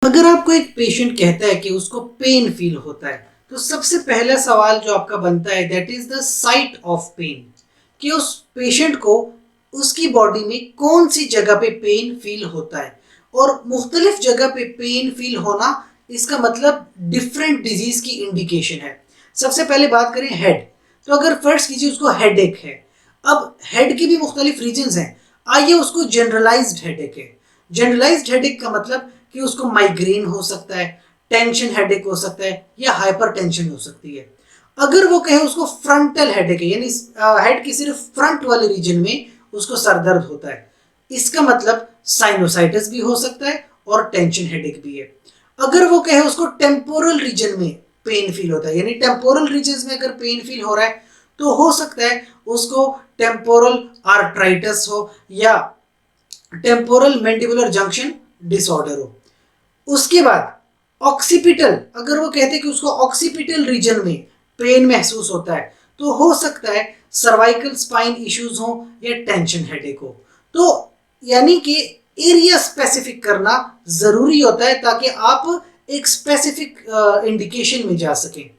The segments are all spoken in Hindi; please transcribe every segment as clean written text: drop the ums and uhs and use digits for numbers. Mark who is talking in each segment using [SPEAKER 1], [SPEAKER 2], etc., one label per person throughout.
[SPEAKER 1] अगर आपको एक पेशेंट कहता है कि उसको पेन फील होता है तो सबसे पहला सवाल जो आपका बनता है that is the site of pain, कि उस पेशेंट को उसकी बॉडी में कौन सी जगह पे पेन फील होता है। और मुख्तलिफ जगह पे पेन फील होना इसका मतलब डिफरेंट डिजीज की इंडिकेशन है। सबसे पहले बात करें हेड, तो अगर फर्स्ट कीजिए उसको हेडेक है। अब हेड की भी मुख्तलिफ रीजंस हैं, आइए उसको जनरलाइज्ड हेडेक है। जनरलाइज्ड हेडेक का मतलब कि उसको माइग्रेन हो सकता है, टेंशन हेडेक हो सकता है या हाइपरटेंशन हो सकती है। अगर वो कहे उसको फ्रंटल हेडेक है, यानी हेड की सिर्फ फ्रंट वाले रीजन में उसको सर दर्द होता है, इसका मतलब साइनोसाइटिस भी हो सकता है और टेंशन हेडेक भी है। अगर वो कहे उसको टेम्पोरल रीजन में पेन फील होता है, यानी टेम्पोरल रीजन में अगर पेन फील हो रहा है तो हो सकता है उसको टेम्पोरल आर्ट्राइटिस हो या टेम्पोरल मैंडिबुलर जंक्शन डिसऑर्डर हो। उसके बाद ऑक्सीपिटल, अगर वो कहते हैं कि उसको ऑक्सीपिटल रीजन में पेन महसूस होता है तो हो सकता है सर्वाइकल स्पाइन इश्यूज हो या टेंशन हेडेक हो। तो यानी कि एरिया स्पेसिफिक करना जरूरी होता है ताकि आप एक स्पेसिफिक इंडिकेशन में जा सकें।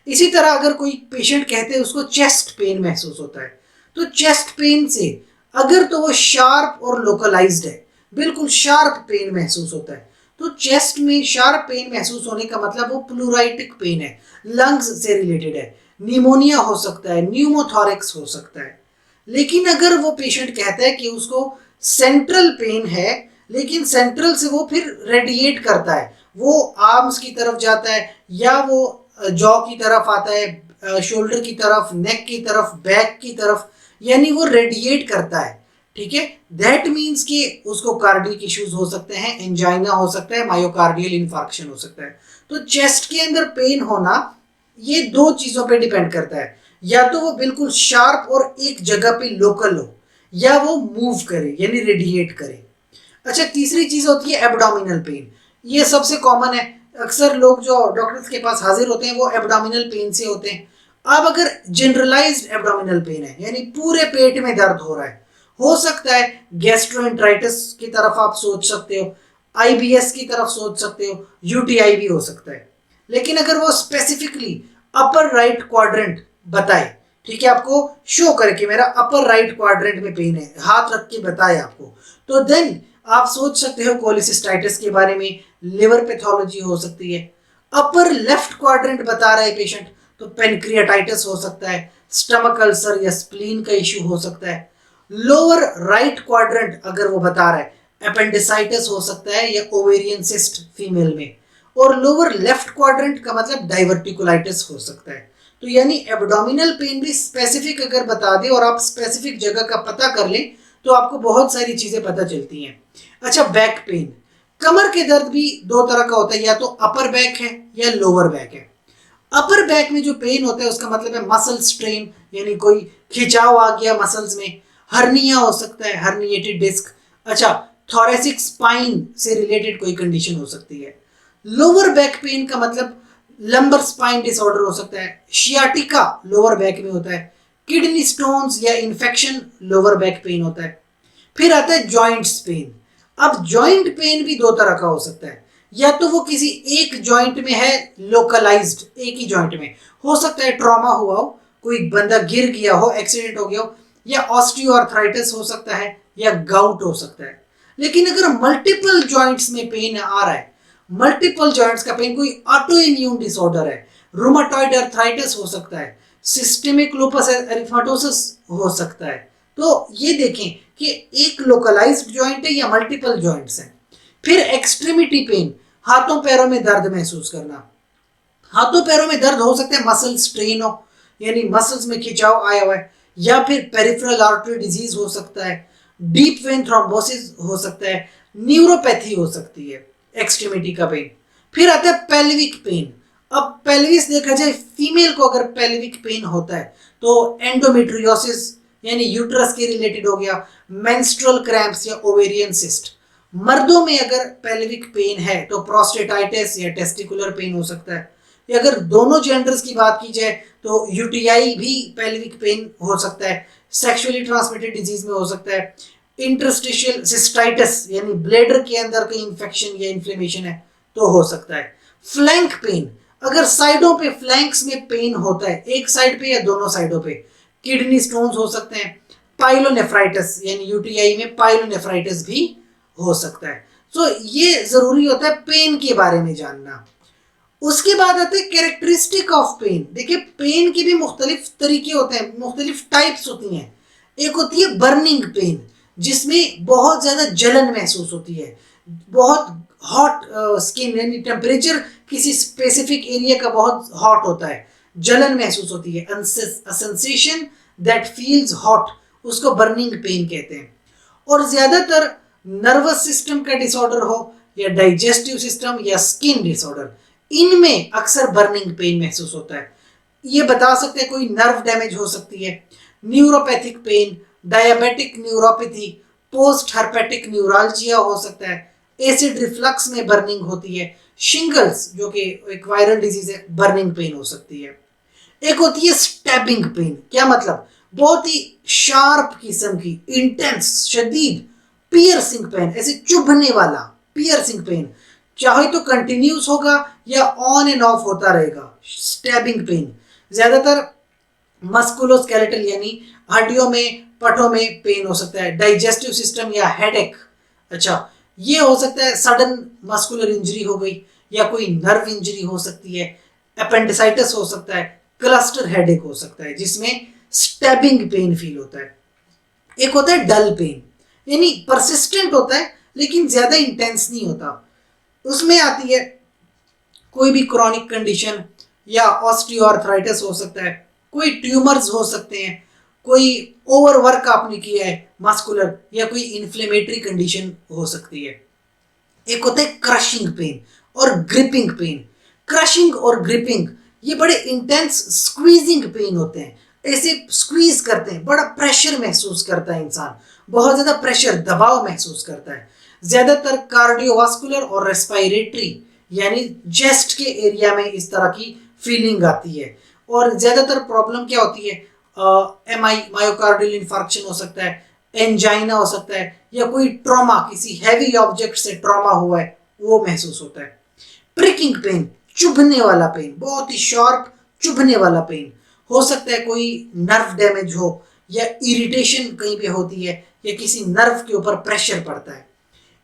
[SPEAKER 1] इसी तरह अगर कोई पेशेंट कहते हैं उसको चेस्ट पेन महसूस होता है, तो चेस्ट पेन से अगर तो वो शार्प और लोकलाइज्ड है, बिल्कुल शार्प पेन महसूस होता है, तो चेस्ट में शार्प पेन महसूस होने का मतलब वो प्लूराइटिक पेन है, लंग्स से रिलेटेड है, निमोनिया हो सकता है, न्यूमोथोरिक्स हो सकता है। लेकिन अगर वो पेशेंट कहता है कि उसको सेंट्रल पेन है, लेकिन सेंट्रल से वो फिर रेडिएट करता है, वो आर्म्स की तरफ जाता है या वो जॉ की तरफ आता है, शोल्डर की तरफ, नेक की तरफ, बैक की तरफ, यानी वो रेडिएट करता है। ठीक है, दैट मीन्स कि उसको कार्डियक इश्यूज हो सकते हैं, एंजाइना हो सकता है, मायोकार्डियल इन्फार्क्शन हो सकता है। तो चेस्ट के अंदर पेन होना ये दो चीजों पे डिपेंड करता है, या तो वो बिल्कुल शार्प और एक जगह पे लोकल हो या वो मूव करे यानी रेडिएट करे। अच्छा, तीसरी चीज होती है एब्डोमिनल पेन। ये सबसे कॉमन है, अक्सर लोग जो डॉक्टर्स के पास हाजिर होते हैं वो एब्डोमिनल पेन से होते हैं। अब अगर जनरलाइज्ड एब्डोमिनल पेन है यानी पूरे पेट में दर्द हो सकता है गैस्ट्रोएंटराइटिस की तरफ आप सोच सकते हो, आईबीएस की तरफ सोच सकते हो, यूटीआई भी हो सकता है। लेकिन अगर वो स्पेसिफिकली अपर राइट क्वाड्रेंट बताए, ठीक है, आपको शो करके मेरा अपर राइट क्वाड्रेंट में पेन है, हाथ रख के बताए आपको, तो देन आप सोच सकते हो कोलिसिस्टाइटिस के बारे में, लिवर पैथोलॉजी हो सकती है। अपर लेफ्ट क्वाड्रेंट बता रहा है पेशेंट तो पेनक्रियाटाइटिस हो सकता है, स्टमक अल्सर या स्प्लीन का इश्यू हो सकता है। लोअर राइट क्वाड्रेंट अगर वो बता रहा है अपेंडिसाइटिस हो सकता है या ओवेरियन सिस्ट फीमेल में। और लोअर लेफ्ट क्वाड्रेंट का मतलब डाइवर्टिकुलाइटिस हो सकता है। तो यानी एब्डोमिनल पेन भी स्पेसिफिक अगर बता दे और आप स्पेसिफिक जगह का पता कर लें तो आपको बहुत सारी चीजें पता चलती हैं। अच्छा, बैक पेन, कमर के दर्द भी दो तरह का होता है, या तो अपर बैक है या लोअर बैक है। अपर बैक में जो पेन होता है उसका मतलब है मसल स्ट्रेन, यानी कोई खिंचाव आ गया मसल्स में, हर्निया हो सकता है, हर्निएटेड डिस्क। अच्छा, थोरेसिक स्पाइन से रिलेटेड कोई कंडीशन हो सकती है। लोअर बैक पेन का मतलब लंबर स्पाइन डिसऑर्डर हो सकता है, शियाटिका लोअर बैक में होता है, किडनी स्टोन्स या इन्फेक्शन लोअर बैक पेन होता है। फिर आता है जॉइंट्स पेन। अब जॉइंट पेन भी दो तरह का हो सकता है, या तो वो किसी एक जॉइंट में है, लोकलाइज्ड एक ही जॉइंट में हो सकता है, ट्रॉमा हुआ हो, कोई बंदा गिर गया हो, एक्सीडेंट हो गया हो, या ऑस्टियोआर्थराइटिस हो सकता है या गाउट हो सकता है। लेकिन अगर मल्टीपल जॉइंट्स में पेन आ रहा है, मल्टीपल जॉइंट्स का पेन, कोई ऑटो इम्यून डिसऑर्डर है, रूमाटॉइड अर्थराइटिस हो सकता है, सिस्टेमिक लूपस एरिथमेटोसिस हो सकता है, तो ये देखें कि एक लोकलाइज्ड जॉइंट है या मल्टीपल जॉइंट्स हैं। फिर एक्सट्रीमिटी पेन, हाथों पैरों में दर्द महसूस करना। हाथों पैरों में दर्द हो सकता है मसल स्ट्रेन हो, यानी मसल्स में खिंचाव आया हुआ है, या फिर पेरिफेरल आर्टरी डिजीज हो सकता है, डीप वेन थ्रोम्बोसिस हो सकता है, न्यूरोपैथी हो सकती है एक्सट्रीमिटी का पेन। फिर आता है पेल्विक पेन। अब पेल्विस देखा जाए, फीमेल को अगर पेल्विक पेन होता है तो एंडोमेट्रियोसिस यानी यूट्रस के रिलेटेड हो गया, मेंस्ट्रुअल क्रैम्प्स या ओवेरियन सिस्ट। मर्दों में अगर पेल्विक पेन है तो प्रोस्टेटाइटिस या टेस्टिकुलर पेन हो सकता है। या अगर दोनों जेंडर्स की बात की जाए तो यूटीआई भी पेल्विक पेन हो सकता है, सेक्सुअली ट्रांसमिटेड डिजीज में हो सकता है। इंटरस्टिशियल सिस्टाइटिस यानी ब्लैडर के अंदर कोई इंफेक्शन या इन्फ्लेमेशन है तो हो सकता है। फ्लैंक पेन, अगर साइडों पे फ्लैंक्स में पेन होता है, एक साइड पे या दोनों साइडों पे, किडनी स्टोन्स हो सकते हैं। पाइलोनेफ्राइटिस यानी यूटीआई में पाइलोनेफ्राइटिस भी हो सकता है। तो ये जरूरी होता है पेन के बारे में जानना। उसके बाद आते हैं कैरेक्टरिस्टिक ऑफ पेन। देखिए पेन के भी मुख्तलिफ तरीके होते हैं, मुख्तलिफ टाइप्स होती हैं। एक होती है बर्निंग पेन, जिसमें बहुत ज्यादा जलन महसूस होती है, बहुत हॉट स्किन यानी टेम्परेचर किसी स्पेसिफिक एरिया का बहुत हॉट होता है, जलन महसूस होती है, सेंसेशन दैट फील्स हॉट, उसको बर्निंग पेन कहते हैं। और ज्यादातर नर्वस सिस्टम का डिसऑर्डर हो या डाइजेस्टिव सिस्टम या स्किन डिसऑर्डर, इनमें अक्सर बर्निंग पेन महसूस होता है। ये बता सकते हैं कोई नर्व डैमेज हो सकती है, neuropathic pain, diabetic neuropathy, post herpetic neuralgia हो सकता है, एसिड रिफ्लक्स में बर्निंग होती है, शिंगल्स जो कि एक वायरल डिजीज है, बर्निंग पेन हो सकती है। एक होती है स्टैबिंग पेन, क्या मतलब, बहुत ही शार्प किस्म की, इंटेंस, शदीद, पियर्सिंग पेन, ऐसे चुभने वाला पियर्सिंग पेन, चाहे तो कंटिन्यूस होगा या ऑन एंड ऑफ होता रहेगा। स्टैबिंग पेन ज्यादातर मस्कुलोस्केलेटल यानी हड्डियों में, पठों में पेन हो सकता है। डाइजेस्टिव सिस्टम या हेडेक, अच्छा ये हो सकता है सडन मस्कुलर इंजरी हो गई या कोई नर्व इंजरी हो सकती है, अपेंडिसाइटिस हो सकता है, क्लस्टर हेडेक हो सकता है जिसमें स्टैबिंग पेन फील होता है। एक होता है डल पेन, यानी परसिस्टेंट होता है लेकिन ज्यादा इंटेंस नहीं होता। उसमें आती है कोई भी क्रॉनिक कंडीशन या ऑस्टियोआर्थराइटिस हो सकता है, कोई ट्यूमर्स हो सकते हैं, कोई ओवरवर्क आपने किया है मस्कुलर, या कोई इन्फ्लेमेटरी कंडीशन हो सकती है। एक होता है क्रशिंग पेन और ग्रिपिंग पेन। क्रशिंग और ग्रिपिंग ये बड़े इंटेंस स्क्वीजिंग पेन होते हैं, ऐसे स्क्वीज करते हैं, बड़ा प्रेशर महसूस करता है इंसान, बहुत ज्यादा प्रेशर, दबाव महसूस करता है। ज्यादातर कार्डियोवास्कुलर और रेस्पिरेटरी यानी चेस्ट के एरिया में इस तरह की फीलिंग आती है। और ज्यादातर प्रॉब्लम क्या होती है, मायोकार्डियल इंफार्क्शन हो सकता है, एंजाइना हो सकता है, या कोई ट्रॉमा, किसी हैवी ऑब्जेक्ट से ट्रॉमा हुआ है वो महसूस होता है। प्रिकिंग पेन, चुभने वाला पेन, बहुत ही शार्प चुभने वाला पेन हो सकता है, कोई नर्व डैमेज हो या इरिटेशन कहीं पे होती है या किसी नर्व के ऊपर प्रेशर पड़ता है।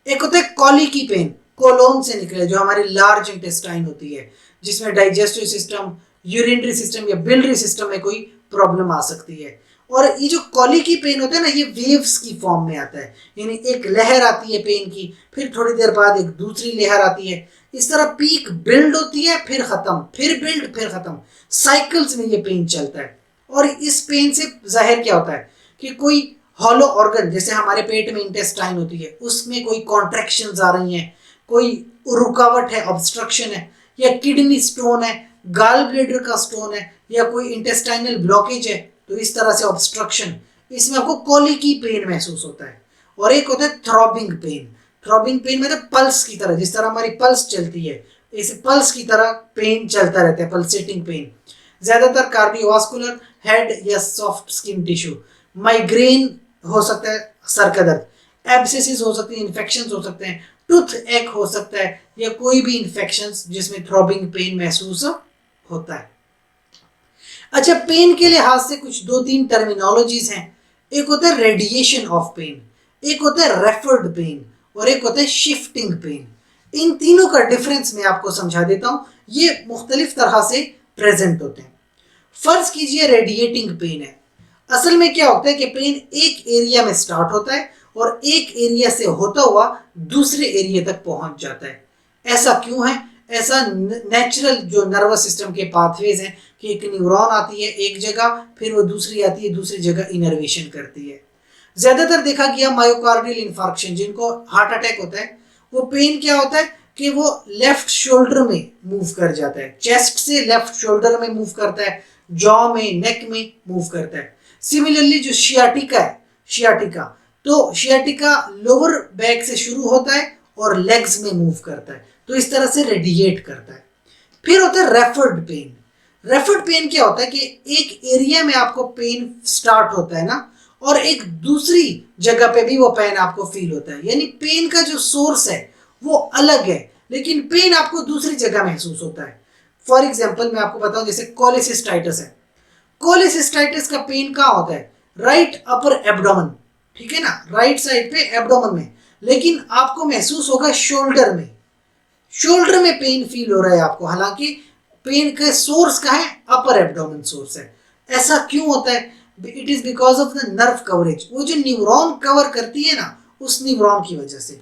[SPEAKER 1] एक होता है कॉलिकी पेन, कोलोन से निकले, जो हमारी लार्ज इंटेस्टाइन होती है जिसमें डाइजेस्टिव सिस्टम, यूरिनरी सिस्टम या बिलियरी सिस्टम में कोई प्रॉब्लम आ सकती है। और ये जो कॉलिकी पेन होता है ना, ये वेव्स की फॉर्म में आता है, यानी एक लहर आती है पेन की, फिर थोड़ी देर बाद एक दूसरी लहर आती है, इस तरह पीक बिल्ड होती है, फिर खत्म, फिर बिल्ड, फिर खत्म, साइकिल्स में ये पेन चलता है। और इस पेन से जाहिर क्या होता है कि कोई हॉलो ऑर्गन, जैसे हमारे पेट में इंटेस्टाइन होती है, उसमें कोई कॉन्ट्रैक्शंस आ रही हैं, कोई रुकावट है, ऑब्स्ट्रक्शन है, या किडनी स्टोन है, गाल ब्लेडर का स्टोन है, या कोई इंटेस्टाइनल ब्लॉकेज है, तो इस तरह से ऑब्स्ट्रक्शन, इसमें आपको कॉलिकी पेन महसूस होता है। और एक होता है थ्रॉबिंग पेन। थ्रॉबिंग पेन मतलब पल्स की तरह, जिस तरह हमारी पल्स चलती है, इस पल्स की तरह पेन चलता रहता है, पल्सेटिंग पेन। ज्यादातर कार्डियोवास्कुलर, हेड या सॉफ्ट स्किन टिश्यू, माइग्रेन हो सकता है, सर का दर्द, एब्सेसिस हो सकती है, इन्फेक्शंस हो सकते हैं, टूथ एक हो सकता है, या कोई भी इन्फेक्शंस जिसमें थ्रॉबिंग पेन महसूस होता है। अच्छा, पेन के लिहाज से कुछ दो तीन टर्मिनोलॉजीज हैं। एक होता है रेडिएशन ऑफ पेन, एक होता है रेफर्ड पेन, और एक होता है शिफ्टिंग पेन। इन तीनों का डिफरेंस मैं आपको समझा देता हूं, ये मुख्तलिफ तरह से प्रेजेंट होते हैं। फर्ज कीजिए रेडिएटिंग पेन है। असल में क्या होता है कि पेन एक एरिया में स्टार्ट होता है और एक एरिया से होता हुआ दूसरे एरिया तक पहुंच जाता है। ऐसा क्यों है? ऐसा नेचुरल जो नर्वस सिस्टम के पाथवेज हैं कि एक न्यूरॉन आती है एक जगह, फिर वो दूसरी आती है दूसरी जगह, इनर्वेशन करती है। ज्यादातर देखा गया मायोकार्डियल इंफार्क्शन, जिनको हार्ट अटैक होता है, वो पेन क्या होता है कि वो लेफ्ट शोल्डर में मूव कर जाता है, चेस्ट से लेफ्ट शोल्डर में मूव करता है, जॉ में, नेक में मूव करता है। सिमिलरली जो शियाटिका है, शियाटिका लोअर बैक से शुरू होता है और लेग्स में मूव करता है, तो इस तरह से रेडिएट करता है। फिर होता है रेफर्ड पेन। रेफर्ड पेन क्या होता है कि एक एरिया में आपको पेन स्टार्ट होता है ना, और एक दूसरी जगह पे भी वो पेन आपको फील होता है, यानी पेन का जो सोर्स है वो अलग है, लेकिन पेन आपको दूसरी जगह महसूस होता है। फॉर एग्जाम्पल मैं आपको बताऊं, जैसे कोलेसिस्टाइटिस है। कोलेसिस्टाइटिस का पेन कहाँ होता है? राइट अपर एब्डोमेन, ठीक है ना, राइट साइड पे एब्डोमेन में, लेकिन आपको महसूस होगा शोल्डर में। शोल्डर में पेन फील हो रहा है आपको, हालांकि पेन का सोर्स कहाँ है? अपर एब्डोमेन सोर्स है। ऐसा क्यों होता है? It is because of the nerve coverage. वो जो न्यूरॉन कवर करती है ना, उस न्यूरॉन की वजह से।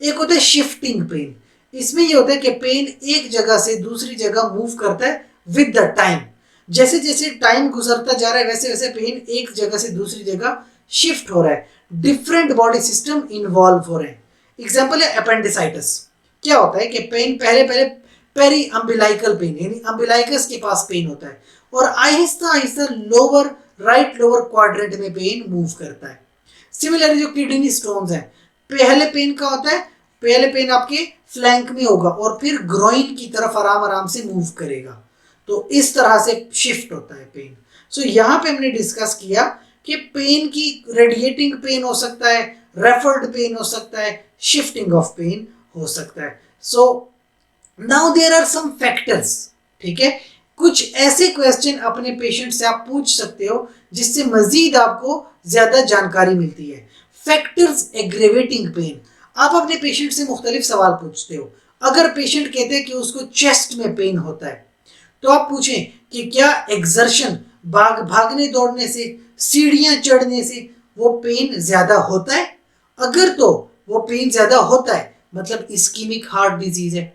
[SPEAKER 1] एक होता है शिफ्टिंग पेन। इसमें ये होता है कि पेन एक जगह से दूसरी जगह मूव करता है विद द टाइम। जैसे जैसे टाइम गुजरता जा रहा है वैसे वैसे पेन एक जगह से दूसरी जगह शिफ्ट हो रहा है। डिफरेंट बॉडी सिस्टम इन्वॉल्व हो रहे हैं। एग्जाम्पल है अपेंडिसाइटिस। क्या होता है कि पेन पहले पहले पेरी अम्बिलाइकल पेन, यानी अम्बिलाइकस के पास पेन होता है, और Aahista Aahista lower right lower quadrant में पेन मूव करता है। सिमिलरली जो किडनी स्टोन्स हैं, पहले पेन का होता है, पहले पेन आपके फ्लैंक में होगा और फिर ग्रोइन की तरफ आराम आराम से मूव करेगा। तो इस तरह से शिफ्ट होता है पेन। सो यहाँ पे हमने डिस्कस किया कि पेन की रेडिएटिंग पेन हो सकता है, रेफर्ड पेन हो सकता है, शिफ्टिंग ऑफ पेन हो सकता है। So now there are some factors, ठीक है। कुछ ऐसे क्वेश्चन अपने पेशेंट से आप पूछ सकते हो जिससे मजीद आपको ज्यादा जानकारी मिलती है। फैक्टर्स एग्रेवेटिंग पेन, आप अपने पेशेंट से मुख्तलिफ सवाल पूछते हो। अगर पेशेंट कहते हैं कि उसको चेस्ट में पेन होता है, तो आप पूछें कि क्या एक्सर्शन, भागने दौड़ने से, सीढ़ियां चढ़ने से वो पेन ज्यादा होता है? अगर तो वो पेन ज्यादा होता है, मतलब इस्कीमिक हार्ट डिजीज है।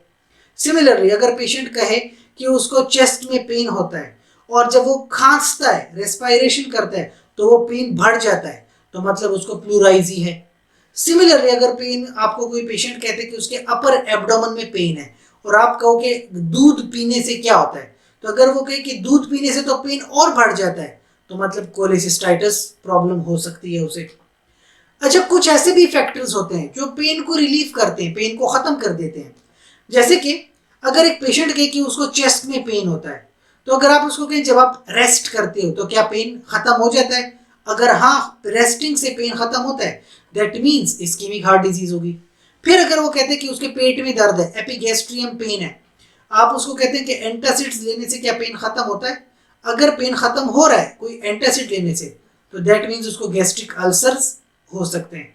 [SPEAKER 1] सिमिलरली अगर पेशेंट कहे कि उसको चेस्ट में पेन होता है और जब वो खांसता है, रेस्पायरेशन करता है, तो वो पेन बढ़ जाता है, तो मतलब उसको प्लूराइजी है। सिमिलरली अगर पेन, आपको कोई पेशेंट कहते हैं कि उसके अपर एब्डोमेन में पेन है और आप कहो कि दूध पीने से क्या होता है, तो अगर वो कहे कि दूध पीने से तो पेन और बढ़ जाता है, तो मतलब कोलेसिस्टाइटिस प्रॉब्लम हो सकती है उसे। अच्छा, कुछ ऐसे भी फैक्टर्स होते हैं जो पेन को रिलीव करते हैं, पेन को खत्म कर देते हैं। जैसे कि अगर एक पेशेंट कहे कि उसको चेस्ट में पेन होता है, तो अगर आप उसको कहें जब आप रेस्ट करते हो तो क्या पेन खत्म हो जाता है? अगर हाँ, रेस्टिंग से पेन खत्म होता है, that means ischaemic heart disease होगी। फिर अगर वो कहते हैं कि उसके पेट में दर्द है, एपिगैस्ट्रियम पेन है, आप उसको कहते हैं कि एंटासिड्स लेने से क्या पेन खत्म होता है? अगर पेन खत्म हो रहा है कोई एंटासिड लेने से, तो दैट मीन्स उसको गैस्ट्रिक अल्सर्स हो सकते हैं।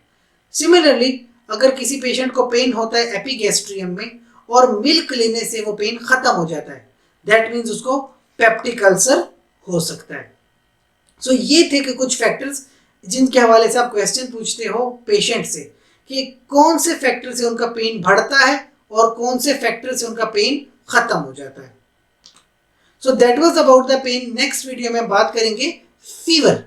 [SPEAKER 1] सिमिलरली अगर किसी पेशेंट को पेन होता है एपिगैस्ट्रियम में और मिल्क लेने से वो पेन खत्म हो जाता है, दैट मीन्स उसको पेप्टिक अल्सर हो सकता है। सो ये थे कि कुछ फैक्टर्स जिनके हवाले से आप क्वेश्चन पूछते हो पेशेंट से कि कौन से फैक्टर से उनका पेन बढ़ता है और कौन से फैक्टर से उनका पेन खत्म हो जाता है। So that was about the pain. Next video में बात करेंगे फीवर।